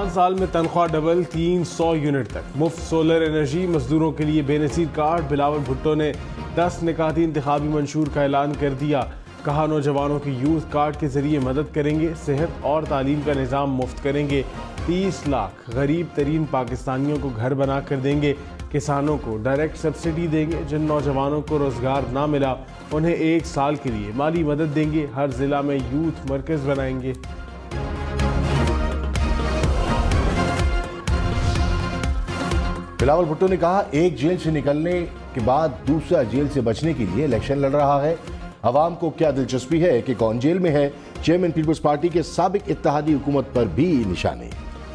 5 سال میں تنخواہ ڈبل 300 یونٹ تک مفت سولر انرجی مزدوروں کے لیے بے نظیر کارڈ بلاول بھٹو نے 10 نکاتی انتخابی منشور کا اعلان کر دیا کہا نوجوانوں کی یوتھ کارڈ کے ذریعے مدد کریں گے صحت اور تعلیم کا نظام مفت کریں گے 30 لاکھ غریب ترین پاکستانیوں کو گھر بنا کر دیں گے کسانوں کو ڈائریکٹ سبسڈی دیں گے جن نوجوانوں کو روزگار نہ ملا انہیں 1 سال کے لیے مالی مدد دیں گے ہر ضلع میں یوتھ مرکز بنائیں گے بلاول بھٹو نے کہا ایک جیل سے نکلنے کے بعد دوسرا جیل سے بچنے کے لیے الیکشن لڑ رہا ہے عوام کو کیا دلچسپی ہے کہ کون جیل میں ہے چیئرمین پیپلز پارٹی کے سابق اتحادی حکومت پر بھی نشانے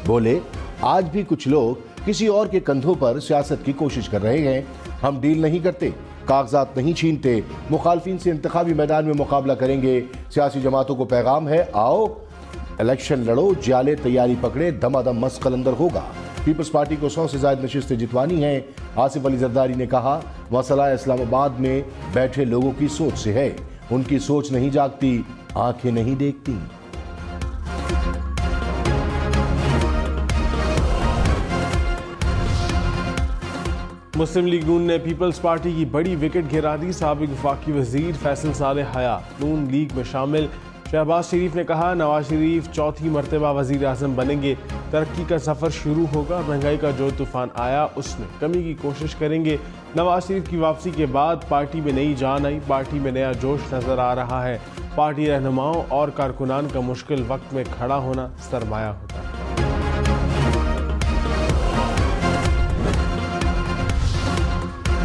بولے آج بھی کچھ لوگ کسی اور کے کندھوں پر سیاست کی کوشش کر رہے ہیں ہم ڈیل نہیں کرتے کاغذات نہیں چھینتے مخالفین سے انتخابی میدان میں مقابلہ کریں گے سیاسی جماعتوں کو پیغام ہے آؤ الیکشن لڑو جیالے تیاری پکڑے دما دم مس قلندر ہوگا پیپلز پارٹی کو 100 سے زائد نشستیں جتوانی ہیں آصف علی زرداری نے کہا مسئلہ اسلام آباد میں بیٹھے لوگوں کی سوچ سے ہے ان کی سوچ نہیں جاگتی آنکھیں نہیں دیکھتی مسلم لیگ نون نے پیپلز پارٹی کی بڑی وکٹ گرا دی سابق وفاقی وزیر فیصل صالح حیات نون لیگ میں شامل شہباز شریف نے کہا نواز شریف چوتھی مرتبہ وزیر اعظم بنیں گے ترقی کا سفر شروع ہوگا مہنگائی کا جو طوفان آیا اس میں کمی کی کوشش کریں گے نواز شریف کی واپسی کے بعد پارٹی میں نئی جان آئی پارٹی میں نیا جوش نظر آ رہا ہے پارٹی رہنماؤں اور کارکنان کا مشکل وقت میں کھڑا ہونا سرمایہ ہوتا ہے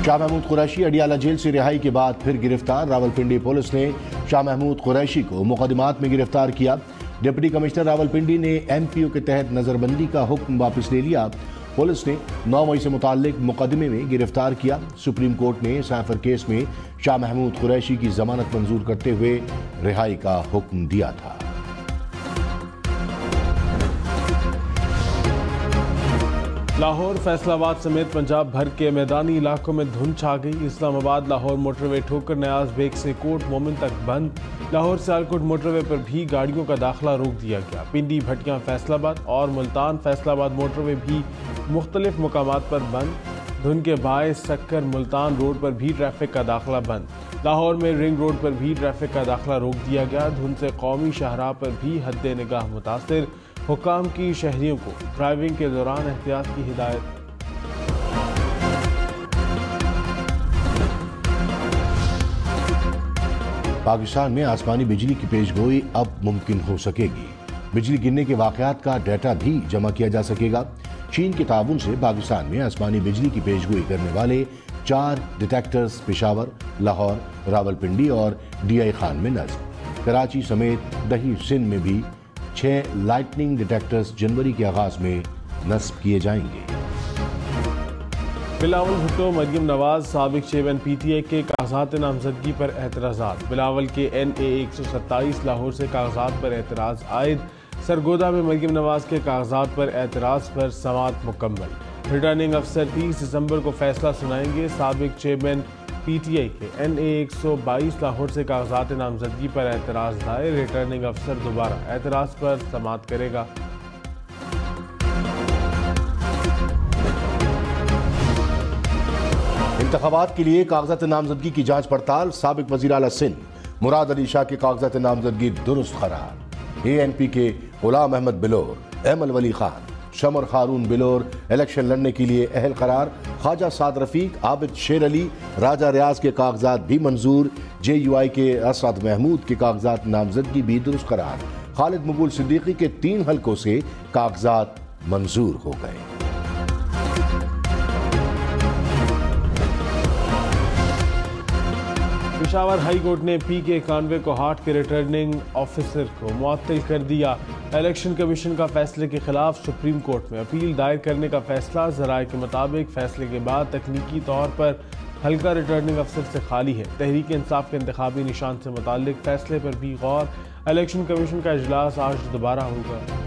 شاہ محمود قریشی اڈیالہ جیل سے رہائی کے بعد پھر گرفتار راولپنڈی پولیس نے شاہ محمود قریشی کو مقدمات میں گرفتار کیا ڈپٹی کمشنر راولپنڈی نے ایم پی او کے تحت نظر بندی کا حکم واپس لے لیا پولیس نے 9 مئی سے متعلق مقدمے میں گرفتار کیا سپریم کورٹ نے سائفر کیس میں شاہ محمود قریشی کی ضمانت منظور کرتے ہوئے رہائی کا حکم دیا تھا لاہور فیصل آباد سمیت پنجاب بھر کے میدانی علاقوں میں دھند چھا گئی اسلام آباد لاہور موٹر وے ٹھوکر نیاز بیگ سے کوٹ مومن تک بند لاہور سیالکوٹ موٹر وے پر بھی گاڑیوں کا داخلہ روک دیا گیا پنڈی بھٹیاں فیصل آباد اور ملتان فیصل آباد موٹر وے بھی مختلف مقامات پر بند دھند کے باعث سکر ملتان روڈ پر بھی ٹریفک کا داخلہ بند لاہور میں رنگ روڈ پر بھی ٹریفک کا داخلہ روک دیا گیا دھند سے قومی شاہراہ پر بھی حد نگاہ متاثر حکام کی شہریوں کو ڈرائیونگ کے دوران احتیاط کی ہدایت پاکستان میں آسمانی بجلی کی پیش گوئی اب ممکن ہو سکے گی بجلی گرنے کے واقعات کا ڈیٹا بھی جمع کیا جا سکے گا چین کے تعاون سے پاکستان میں آسمانی بجلی کی پیش گوئی کرنے والے 4 ڈیٹیکٹرز پشاور لاہور راولپنڈی اور ڈی آئی خان میں نصب کراچی سمیت دہی سندھ میں بھی 6 لائٹننگ ڈیٹیکٹرز جنوری کے آغاز میں نصب کیے جائیں گے بلاول بھٹو مریم نواز سابق چیئرمین پی ٹی آئی کے کاغذات نامزدگی پر اعتراضات بلاول کے NA 127 لاہور سے کاغذات پر اعتراض عائد سرگودا میں مریم نواز کے کاغذات پر اعتراض پر سماعت مکمل ریٹرننگ افسر 30 دسمبر کو فیصلہ سنائیں گے سابق چیئرمین پی ٹی آئی کے NA 122 لاہور سے کاغذات نامزدگی پر اعتراض دائر ریٹرننگ افسر دوبارہ اعتراض پر سماعت کرے گا انتخابات کے لیے کاغذات نامزدگی کی جانچ پڑتال سابق وزیر اعلیٰ سندھ مراد علی شاہ کے کاغذات نامزدگی درست قرار ANP کے غلام احمد بلور ایمل ولی خان شمر خارون بلور الیکشن لڑنے کے لیے اہل قرار خواجہ سعد رفیق عابد شیر علی راجہ ریاض کے کاغذات بھی منظور JUI کے اسعد محمود کے کاغذات نامزدگی بھی درست قرار خالد مقبول صدیقی کے 3 حلقوں سے کاغذات منظور ہو گئے پشاور ہائی کورٹ نے PK کانوے کو ہارٹ کے ریٹرننگ آفیسر کو معطل کر دیا الیکشن کمیشن کا فیصلے کے خلاف سپریم کورٹ میں اپیل دائر کرنے کا فیصلہ ذرائع کے مطابق فیصلے کے بعد تکنیکی طور پر حلقہ ریٹرننگ افسر سے خالی ہے تحریک انصاف کے انتخابی نشان سے متعلق فیصلے پر بھی غور الیکشن کمیشن کا اجلاس آج دوبارہ ہوگا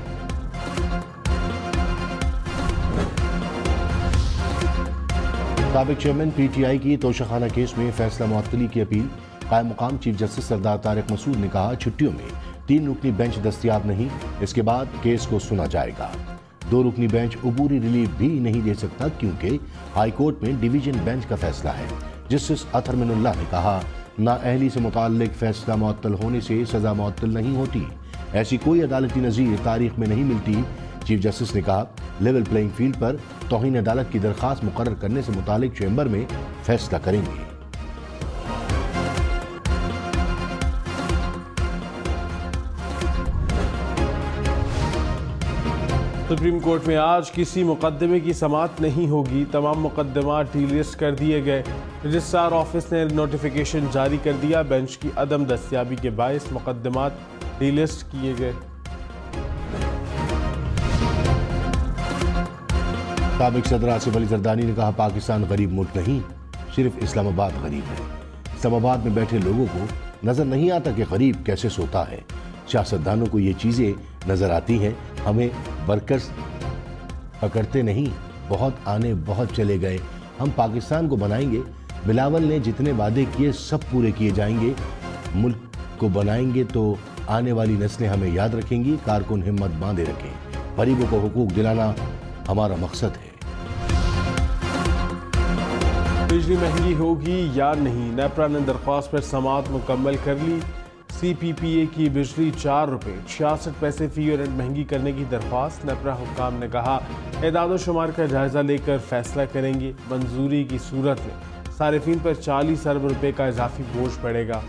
سابق چیئرمین PTI کی توشخانہ کیس میں فیصلہ معطلی کی اپیل قائم مقام چیف جسٹس سردار طارق مسعود نے کہا چھٹیوں میں 3 رکنی بینچ دستیاب نہیں اس کے بعد کیس کو سنا جائے گا 2 رکنی بینچ عبوری ریلیف بھی نہیں دے سکتا کیونکہ ہائی کورٹ میں ڈویژن بینچ کا فیصلہ ہے۔ جسٹس اطہر من اللہ نے کہا، نااہلی سے متعلق فیصلہ معطل ہونے سے سزا معطل نہیں ہوتی، ایسی کوئی عدالتی نظیر تاریخ میں نہیں ملتی۔ چیف جسٹس نے کہا، لیول پلینگ فیلڈ پر توہین عدالت کی درخواست مقرر کرنے سے متعلق چیمبر میں فیصلہ کریں گے۔ سپریم کورٹ میں آج کسی مقدمے کی سماعت نہیں ہوگی، تمام مقدمات ڈی لسٹ کر دیے گئے۔ رجسٹرار آفس نے نوٹیفیکیشن جاری کر دیا، بینچ کی عدم دستیابی کے باعث مقدمات ڈی لسٹ کیے گئے۔ سابق صدر آصف علی زردانی نے کہا، پاکستان غریب ملک نہیں، صرف اسلام آباد غریب ہے۔ اسلام آباد میں بیٹھے لوگوں کو نظر نہیں آتا کہ غریب کیسے سوتا ہے۔ سیاستدانوں کو یہ چیزیں نظر آتی ہیں، ہمیں ورکرز پکڑتے نہیں، بہت آنے بہت چلے گئے، ہم پاکستان کو بنائیں گے۔ بلاول نے جتنے وعدے کیے سب پورے کیے جائیں گے، ملک کو بنائیں گے تو آنے والی نسلیں ہمیں یاد رکھیں گی۔ کارکن ہمت باندھے رکھیں، غریبوں کو حقوق دلانا ہمارا مقصد ہے۔ بجلی مہنگی ہوگی یا نہیں، نیپرا نے درخواست پر سماعت مکمل کر لی۔ سی پی پی اے کی بجلی 4 روپے 66 پیسے فی یونٹ مہنگی کرنے کی درخواست، نیپرا حکام نے کہا اعداد و شمار کا جائزہ لے کر فیصلہ کریں گے، منظوری کی صورت میں صارفین پر 40 ارب روپے کا اضافی بوجھ پڑے گا۔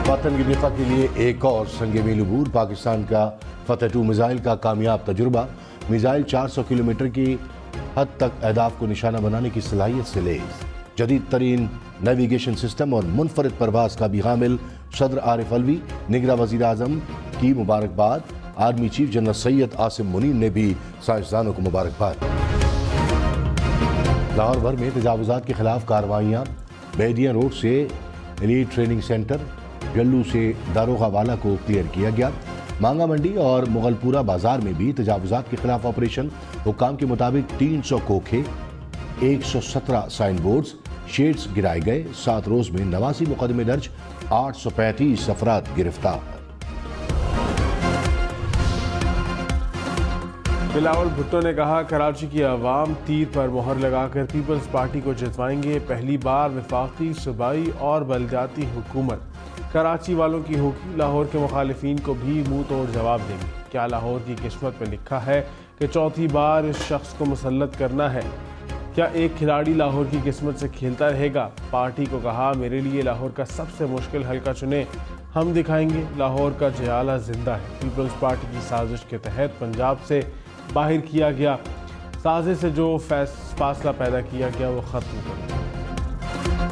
وطن کی دفاع کے لیے ایک اور سنگ میل عبور، پاکستان کا فتح 2 میزائل کا کامیاب تجربہ۔ میزائل 400 کلومیٹر کی حد تک اہداف کو نشانہ بنانے کی صلاحیت سے لیس، جدید ترین نیویگیشن سسٹم اور منفرد پرواز کا بھی حامل۔ صدر عارف علوی، نگراں وزیر اعظم کی مبارکباد۔ Army chief general Syed Asim Munir نے بھی سائنسدانوں کو مبارکباد۔ لاہور بھر میں تجاوزات کے خلاف کارروائیاں، بیدیاں روڈ سے ایلیٹ ٹریننگ سینٹر، گلو سے داروغہ والا کو کلیئر کیا گیا۔ مانگا منڈی اور مغل پورہ بازار میں بھی تجاوزات کے خلاف آپریشن۔ حکام کے مطابق 300 کھوکھے، 117 سائن بورڈز، شیڈز گرائے گئے۔ 7 روز میں 89 مقدمے درج، 835 افراد گرفتار۔ بلاول بھٹو نے کہا، کراچی کی عوام تیر پر مہر لگا کر پیپلز پارٹی کو جتوائیں گے، پہلی بار وفاقی، صوبائی اور بلدیاتی حکومت کراچی والوں کی ہوگی، لاہور کے مخالفین کو بھی منہ توڑ جواب دیں گے۔ کیا لاہور کی قسمت میں لکھا ہے کہ چوتھی بار اس شخص کو مسلط کرنا ہے؟ کیا ایک کھلاڑی لاہور کی قسمت سے کھیلتا رہے گا؟ پارٹی کو کہا، میرے لیے لاہور کا سب سے مشکل حلقہ چنیں، ہم دکھائیں گے لاہور کا جیالہ زندہ ہے۔ پیپلز پارٹی کی سازش کے تحت پنجاب سے باہر کیا گیا، سازش سے جو فاصلہ پیدا کیا گیا وہ ختم کریں۔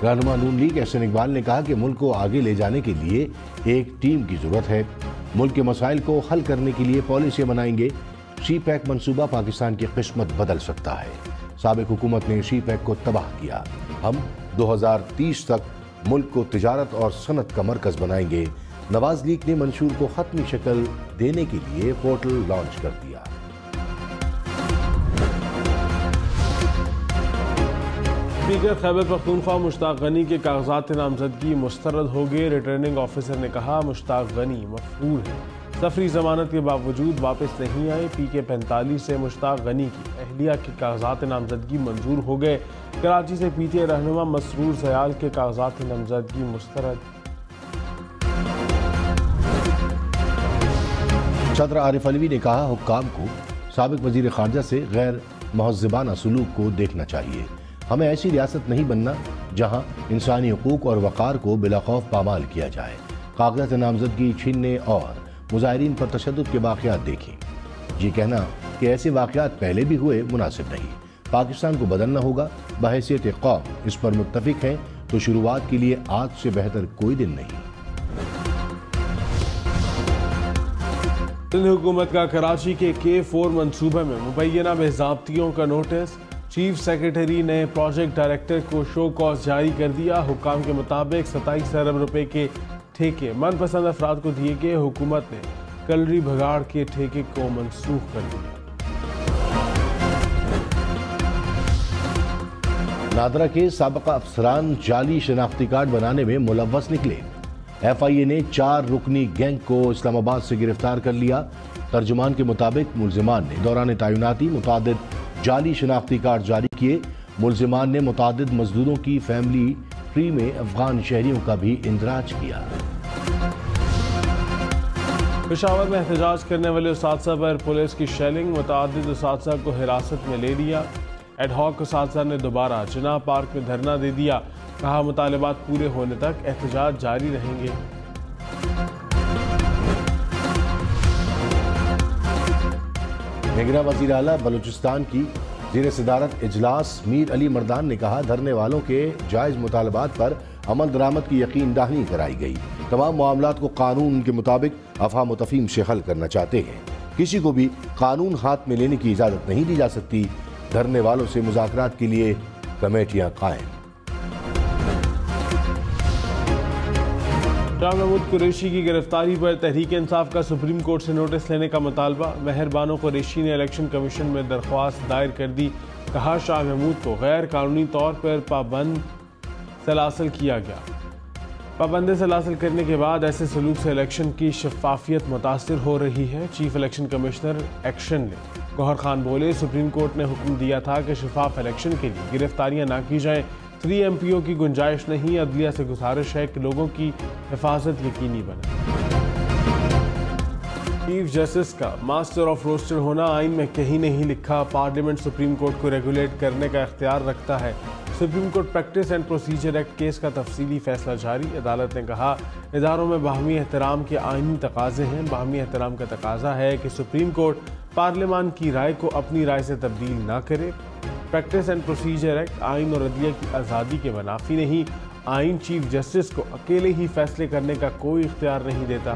رہنما نون لیگ احسن اقبال نے کہا کہ ملک کو آگے لے جانے کے لیے ایک ٹیم کی ضرورت ہے، ملک کے مسائل کو حل کرنے کے لیے پالیسیاں بنائیں گے۔ سی پیک منصوبہ پاکستان کی قسمت بدل سکتا ہے، سابق حکومت نے سی پیک کو تباہ کیا، ہم 2030 تک ملک کو تجارت اور صنعت کا مرکز بنائیں گے۔ نواز لیگ نے منشور کو حتمی شکل دینے کے لیے پورٹل لانچ کر دیا۔ اسپیکر خیبر پختونخوا مشتاق غنی کے کاغذات نامزدگی مسترد ہو گئے۔ ریٹرننگ آفیسر نے کہا، مشتاق غنی مفرور ہے، سفری ضمانت کے باوجود واپس نہیں آئے۔ پی کے 45 سے مشتاق غنی کی اہلیہ کے کاغذات نامزدگی منظور ہو گئے۔ کراچی سے پی ٹی آئی رہنما مسرور زیال کے کاغذات نامزدگی مسترد۔ صدر عارف علوی نے کہا، حکام کو سابق وزیر خارجہ سے غیر مہذبانہ سلوک کو دیکھنا چاہیے، ہمیں ایسی ریاست نہیں بننا جہاں انسانی حقوق اور وقار کو بلا خوف پامال کیا جائے۔ کاغذات نامزدگی چھیننے اور مظاہرین پر تشدد کے واقعات دیکھیں، یہ کہنا کہ ایسے واقعات پہلے بھی ہوئے مناسب نہیں۔ پاکستان کو بدلنا ہوگا، بحیثیت قوم اس پر متفق ہیں تو شروعات کے لیے آج سے بہتر کوئی دن نہیں۔ سندھ حکومت کا کراچی کے K4 منصوبے میں مبینہ باضابطگیوں کا نوٹس، چیف سیکریٹری نے پروجیکٹ ڈائریکٹر کو شو کاز جاری کر دیا۔ حکام کے مطابق 27 ارب روپے کے ٹھیکے من پسند افراد کو دیے گئے، حکومت نے کلری بھگاڑ کے ٹھیکے کو منسوخ کر دیا۔ نادرا کے سابقہ افسران جعلی شناختی کارڈ بنانے میں ملوث نکلے۔ ایف آئی اے نے 4 رکنی گینگ کو اسلام آباد سے گرفتار کر لیا۔ ترجمان کے مطابق ملزمان نے دوران تعیناتی متعدد جعلی شناختی کارڈ جاری کیے۔ ملزمان نے متعدد مزدوروں کی فیملی ٹری میں افغان شہریوں کا بھی اندراج کیا۔ پشاور میں احتجاج کرنے والے اساتذہ پر پولیس کی شیلنگ، متعدد اساتذہ کو حراست میں لے لیا۔ ایڈ ہاک اساتذہ نے دوبارہ جناح پارک میں دھرنا دے دیا، کہا مطالبات پورے ہونے تک احتجاج جاری رہیں گے۔ نگراں وزیر اعلیٰ بلوچستان کی زیر صدارت اجلاس میر علی مردان نے کہا دھرنے والوں کے جائز مطالبات پر عمل درآمد کی یقین دہانی کرائی گئی۔ تمام معاملات کو قانون کے مطابق افہام و تفہیم سے حل کرنا چاہتے ہیں، کسی کو بھی قانون ہاتھ میں لینے کی اجازت نہیں دی جا سکتی۔ دھرنے والوں سے مذاکرات کے لیے کمیٹیاں قائم۔ شاہ محمود قریشی کی گرفتاری پر تحریک انصاف کا سپریم کورٹ سے نوٹس لینے کا مطالبہ، مہر بانو قریشی نے الیکشن کمیشن میں درخواست دائر کر دی، کہا شاہ محمود کو غیر قانونی طور پر پابند سلاسل کیا گیا۔ پابندی سلاسل کرنے کے بعد ایسے سلوک سے الیکشن کی شفافیت متاثر ہو رہی ہے۔ چیف الیکشن کمشنر ایکشن نے گوہر خان بولے سپریم کورٹ نے حکم دیا تھا کہ شفاف الیکشن کے لیے گرفتاریاں نہ کی جائیں، 3 ایم پیوں کی گنجائش نہیں۔ عدلیہ سے گزارش ہے کہ لوگوں کی حفاظت یقینی بنے۔ چیف جسٹس کا ماسٹر آف روسٹر ہونا آئین میں کہیں نہیں لکھا، پارلیمنٹ سپریم کورٹ کو ریگولیٹ کرنے کا اختیار رکھتا ہے۔ Supreme court practice and procedure act case کا تفصیلی فیصلہ جاری، عدالت نے کہا اداروں میں باہمی احترام کے آئینی تقاضے ہیں، باہمی احترام کا تقاضا ہے کہ سپریم کورٹ پارلیمان کی رائے کو اپنی رائے سے تبدیل نہ کرے۔ پریکٹس اینڈ پروسیجر ایکٹ آئین اور عدلیہ کی آزادی کے منافی نہیں، آئین چیف جسٹس کو اکیلے ہی فیصلے کرنے کا کوئی اختیار نہیں دیتا۔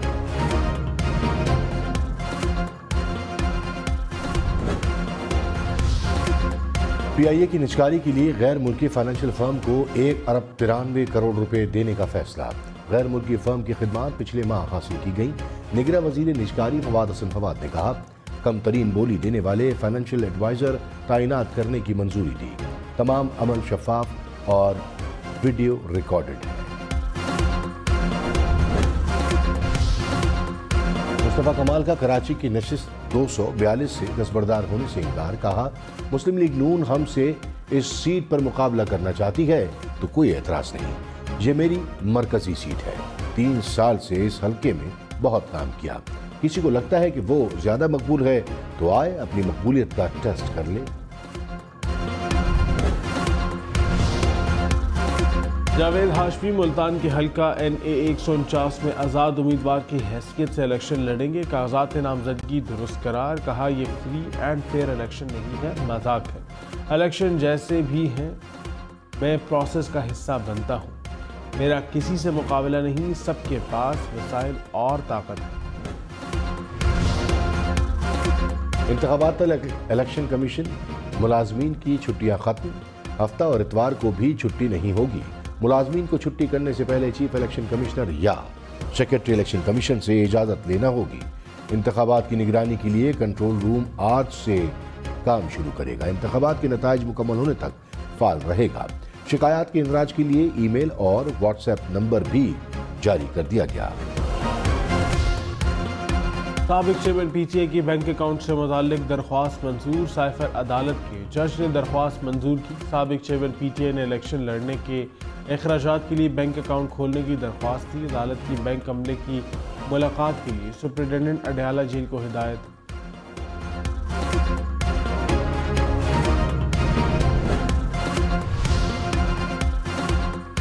پی آئی اے کی نجکاری کے لیے غیر ملکی فائنینشیل فرم کو 1 ارب 93 کروڑ روپے دینے کا فیصلہ۔ غیر ملکی فرم کی خدمات پچھلے ماہ حاصل کی گئی۔ نگراں وزیر نجکاری فواد حسن فواد نے کہا کم ترین بولی دینے والے فائنینشیل ایڈوائزر تعینات کرنے کی منظوری دی۔ تمام عمل شفاف اور ویڈیو ریکارڈڈ ہے۔ مصطفیٰ کمال کا کراچی کی نشست 242 سے دستبردار ہونے سے انکار، کہا مسلم لیگ نون ہم سے اس سیٹ پر مقابلہ کرنا چاہتی ہے تو کوئی اعتراض نہیں، یہ میری مرکزی سیٹ ہے، 3 سال سے اس حلقے میں بہت کام کیا، کسی کو لگتا ہے کہ وہ زیادہ مقبول ہے تو آئے اپنی مقبولیت کا ٹیسٹ کر لے۔ جاوید ہاشمی ملتان کے حلقہ NA 149 میں آزاد امیدوار کی حیثیت سے الیکشن لڑیں گے، کاغذات نامزدگی درست قرار، کہا یہ فری اینڈ فیئر الیکشن نہیں ہے، مذاق ہے، الیکشن جیسے بھی ہیں میں پروسیس کا حصہ بنتا ہوں، میرا کسی سے مقابلہ نہیں، سب کے پاس وسائل اور طاقت ہے۔ انتخابات الیکشن کمیشن ملازمین کی چھٹیاں ختم، ہفتہ اور اتوار کو بھی چھٹی نہیں ہوگی۔ ملازمین کو چھٹی کرنے سے پہلے چیف الیکشن کمشنر یا سیکرٹری الیکشن کمیشن سے اجازت لینا ہوگی۔ انتخابات کی نگرانی کے لیے کنٹرول روم آج سے کام شروع کرے گا، انتخابات کے نتائج مکمل ہونے تک فعال رہے گا۔ شکایات کے اندراج کے لیے ای میل اور واٹس ایپ نمبر بھی جاری کر دیا گیا۔ سابق چیئرمین پی ٹی اے کی بینک اکاؤنٹ سے متعلق درخواست منظور، سائفر عدالت کے جج نے درخواست منظور کی۔ سابق چیئرمین پی ٹی اے نے الیکشن لڑنے کے اخراجات کے لیے بینک اکاؤنٹ کھولنے کی درخواست دی، عدالت کی بینک عملے کی ملاقات کے لیے سپرنٹینڈنٹ اڈیالہ جیل کو ہدایت۔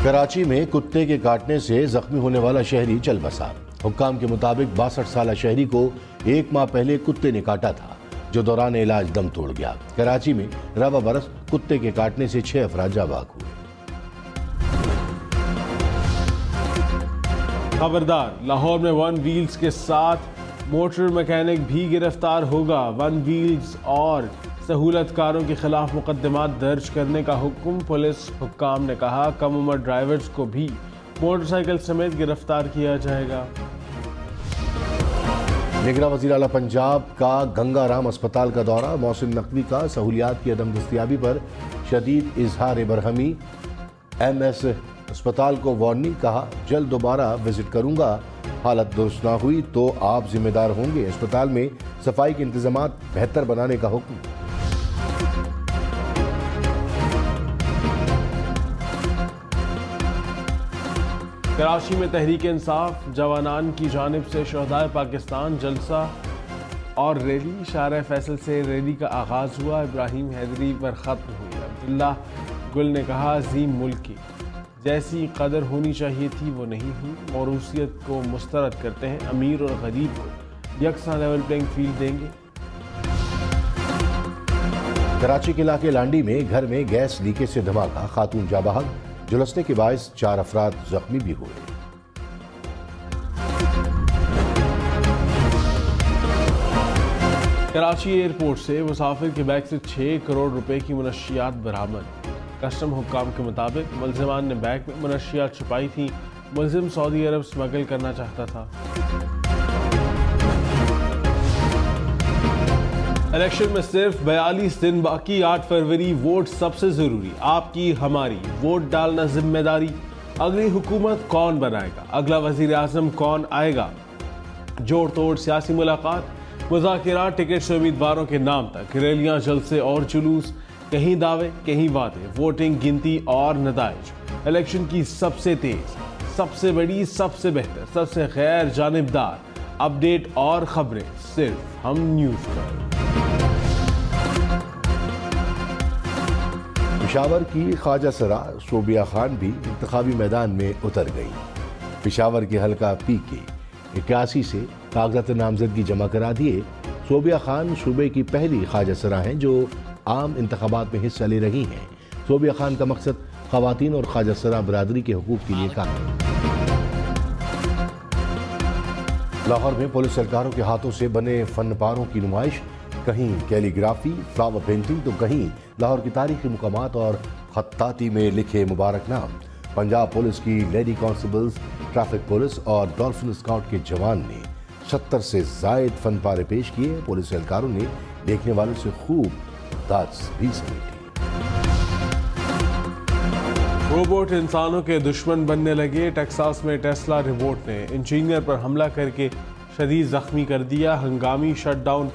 کراچی میں کتے کے کاٹنے سے زخمی ہونے والا شہری چل بسا، حکام کے مطابق 62 سالہ شہری کو 1 ماہ پہلے کتے نے کاٹا تھا جو دوران علاج دم توڑ گیا۔ کراچی میں رواں برس کتے کے کاٹنے سے 6 افراد جاں بحق ہوئے۔ خبردار، لاہور میں ون ویلز کے ساتھ موٹر میکینک بھی گرفتار ہوگا، ون ویلز اور سہولت کاروں کے خلاف مقدمات درج کرنے کا حکم، پولیس حکام نے کہا کم عمر ڈرائیورز کو بھی موٹر سائیکل سمیت گرفتار کیا جائے گا۔ نگراں وزیر اعلیٰ پنجاب کا گنگا رام اسپتال کا دورہ، محسن نقوی کا سہولیات کی عدم دستیابی پر شدید اظہار برہمی، ایم ایس اسپتال کو وارننگ، کہا جلد دوبارہ وزٹ کروں گا، حالت درست نہ ہوئی تو آپ ذمہ دار ہوں گے، اسپتال میں صفائی کے انتظامات بہتر بنانے کا حکم۔ کراچی میں تحریک انصاف جوانان کی جانب سے شہدائے پاکستان جلسہ اور ریلی، شارع فیصل سے ریلی کا آغاز ہوا، ابراہیم حیدری پر ختم ہوئی۔ عبداللہ گل نے کہا عظیم ملک کی جیسی قدر ہونی چاہیے تھی وہ نہیں ہوئی، موروثیت کو مسترد کرتے ہیں، امیر اور غریب کو یکساں لیول پلینگ فیلڈ دیں گے۔ کراچی کے علاقے لانڈی میں گھر میں گیس لیکیج سے دھماکہ، خاتون جاں بحق، جھلسنے کے باعث 4 افراد زخمی بھی ہوئے۔ کراچی ایئرپورٹ سے مسافر کے بیگ سے 6 کروڑ روپے کی منشیات برآمد، کسٹم حکام کے مطابق ملزمان نے بیگ میں منشیات چھپائی تھی، ملزم سعودی عرب سمگل کرنا چاہتا تھا۔ الیکشن میں صرف 42 دن باقی، 8 فروری، ووٹ سب سے ضروری، آپ کی ہماری، ووٹ ڈالنا ذمہ داری، اگلی حکومت کون بنائے گا، اگلا وزیر اعظم کون آئے گا، جوڑ توڑ سیاسی ملاقات، مذاکرات، ٹکٹ سے امیدواروں کے نام تک، ریلیاں، جلسے اور جلوس، کہیں دعوے کہیں وعدے، ووٹنگ، گنتی اور نتائج، الیکشن کی سب سے تیز، سب سے بڑی، سب سے بہتر، سب سے غیر جانبدار اپڈیٹ اور خبریں صرف ہم نیوز پر۔ پشاور کی خواجہ سرا صوبیہ خان بھی انتخابی میدان میں اتر گئی۔ پشاور کے حلقہ پی کے 81 سے کاغذات نامزدگی جمع کرا دیے۔ صوبیہ خان صوبے کی پہلی خواجہ سرا ہیں جو عام انتخابات میں حصہ لے رہی ہیں۔ صوبیہ خان کا مقصد خواتین اور خواجہ سرا برادری کے حقوق کے لیے کام ہے۔ لاہور میں پولیس اہلکاروں کے ہاتھوں سے بنے فن پاروں کی نمائش، کہیں کیلی گرافی، فلاور پینٹنگ تو کہیں لاہور کی تاریخی مقامات اور خطاطی میں لکھے مبارک نام۔ پنجاب پولیس کی لیڈی کانسٹیبلز، ٹریفک پولیس اور ڈولفن اسکاؤٹ کے جوان نے 70 سے زائد فن پارے پیش کیے۔ پولیس اہلکاروں نے دیکھنے والوں سے خوب داد بھی سمیٹی۔ روبوٹ انسانوں کے دشمن بننے لگے، ٹیکساس میں ٹیسلا روبوٹ نے انجینئر پر حملہ کر کے شدید زخمی کر دیا، ہنگامی شٹ ڈاؤن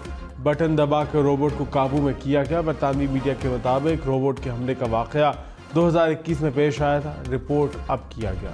بٹن دبا کر روبوٹ کو قابو میں کیا گیا۔ برطانوی میڈیا کے مطابق روبوٹ کے حملے کا واقعہ 2021 میں پیش آیا تھا، رپورٹ اب کیا گیا۔